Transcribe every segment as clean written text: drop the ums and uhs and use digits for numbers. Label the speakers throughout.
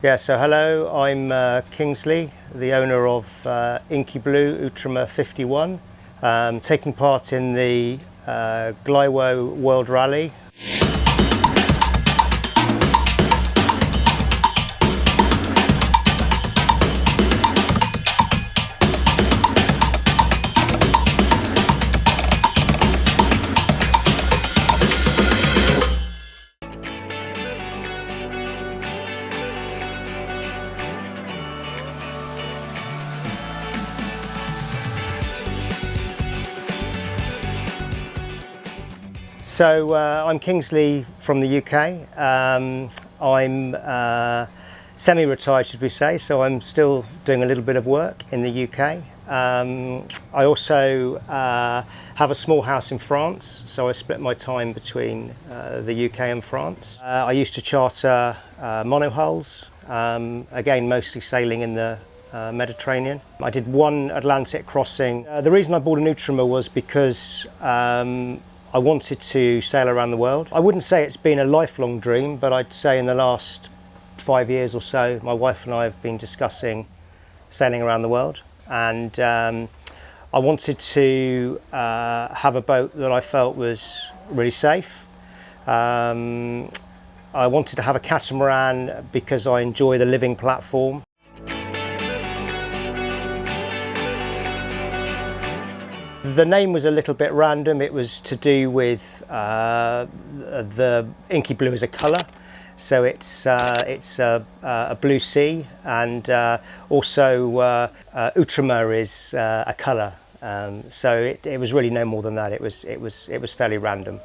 Speaker 1: Yeah, so hello, I'm Kingsley, the owner of Inky Blue Outremer 51, taking part in the GLYWO World Rally. So I'm Kingsley from the UK. I'm semi-retired, should we say, so I'm still doing a little bit of work in the UK. I also have a small house in France, so I split my time between the UK and France. I used to charter monohulls, again mostly sailing in the Mediterranean. I did one Atlantic crossing. The reason I bought an Outremer was because I wanted to sail around the world. I wouldn't say it's been a lifelong dream, but I'd say in the last 5 years or so, my wife and I have been discussing sailing around the world. And I wanted to have a boat that I felt was really safe. I wanted to have a catamaran because I enjoy the living platform. The name was a little bit random. It was to do with the Inky Blue as a colour, so it's a blue sea, and also Outremer is a colour. So it was really no more than that. It was fairly random.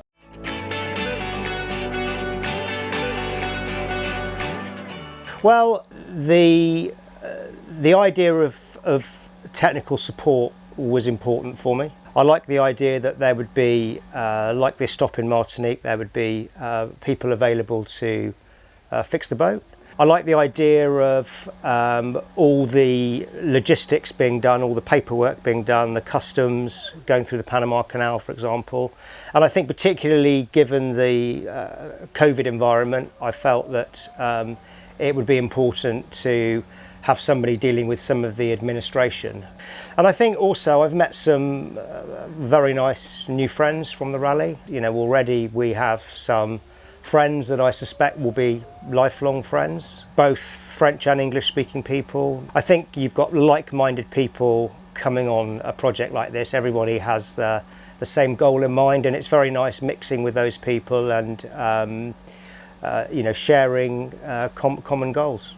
Speaker 1: Well, the idea of technical support was important for me. I like the idea that there would be, like this stop in Martinique, there would be people available to fix the boat. I like the idea of all the logistics being done, all the paperwork being done, the customs, going through the Panama Canal, for example. And I think particularly given the COVID environment, I felt that it would be important to have somebody dealing with some of the administration. And I think also I've met some very nice new friends from the rally. You know, already we have some friends that I suspect will be lifelong friends, both French and English speaking people. I think you've got like-minded people coming on a project like this. Everybody has the same goal in mind, and it's very nice mixing with those people and you know, sharing common goals.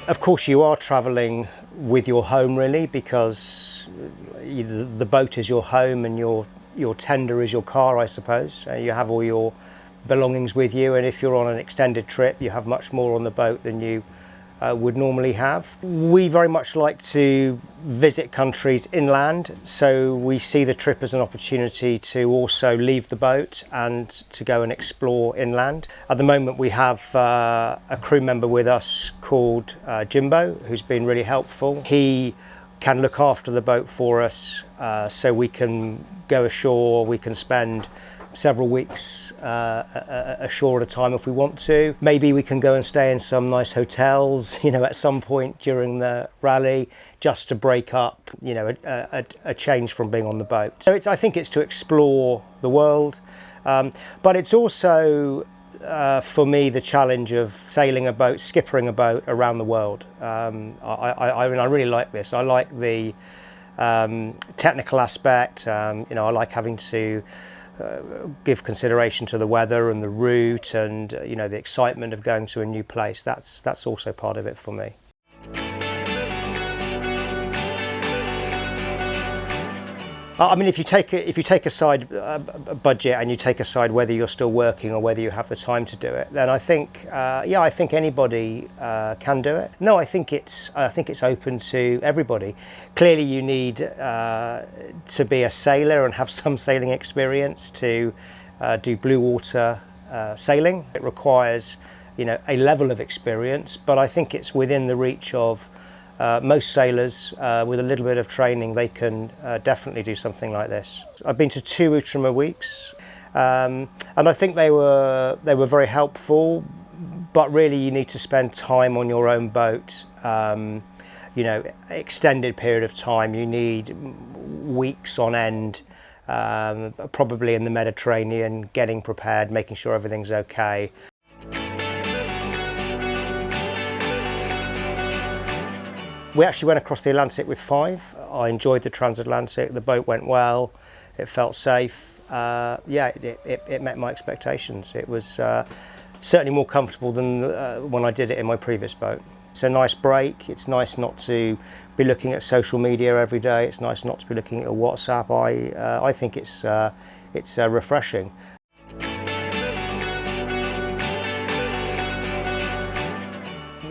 Speaker 1: Of course, you are travelling with your home really, because the boat is your home and your tender is your car, I suppose. You have all your belongings with you, and if you're on an extended trip, you have much more on the boat than you would normally have. We very much like to visit countries inland, so we see the trip as an opportunity to also leave the boat and to go and explore inland. At the moment we have a crew member with us called Jimbo, who's been really helpful. He can look after the boat for us, so we can go ashore, we can spend several weeks ashore at a time if we want to. Maybe we can go and stay in some nice hotels, you know, at some point during the rally, just to break up, you know, a change from being on the boat. So I think it's to explore the world, but it's also for me the challenge of sailing a boat, skippering a boat around the world. I mean, I really like this. I like the technical aspect. You know, I like having to give consideration to the weather and the route, and you know, the excitement of going to a new place. That's also part of it for me. I mean, if you take aside a budget and you take aside whether you're still working or whether you have the time to do it, then I think yeah, I think anybody can do it. No, I think it's open to everybody. Clearly, you need to be a sailor and have some sailing experience to do blue water sailing. It requires, you know, a level of experience, but I think it's within the reach of most sailors. With a little bit of training, they can definitely do something like this. I've been to 2 Outremer weeks, And I think they were very helpful, but really you need to spend time on your own boat, you know, extended period of time. You need weeks on end, probably in the Mediterranean, getting prepared, making sure everything's okay. We actually went across the Atlantic with 5. I enjoyed the transatlantic, the boat went well, it felt safe. Yeah, it met my expectations. It was certainly more comfortable than when I did it in my previous boat. It's a nice break. It's nice not to be looking at social media every day. It's nice not to be looking at WhatsApp. I think it's refreshing.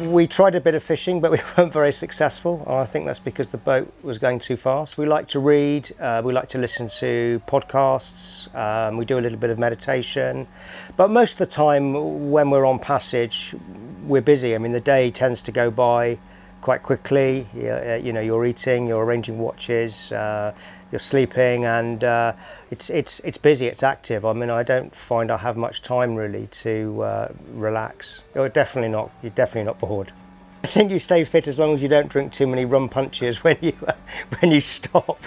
Speaker 1: We tried a bit of fishing, but we weren't very successful. I think that's because the boat was going too fast. We like to read, we like to listen to podcasts, we do a little bit of meditation, but most of the time when we're on passage, we're busy. I mean, the day tends to go by quite quickly. You know, you're eating, you're arranging watches, you're sleeping, and it's busy, it's active. I mean, I don't find I have much time really to relax. You're definitely not bored. I think you stay fit as long as you don't drink too many rum punches when you stop.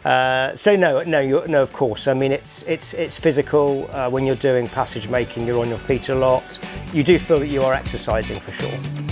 Speaker 1: So no, of course. I mean, it's physical. When you're doing passage making, you're on your feet a lot. You do feel that you are exercising for sure.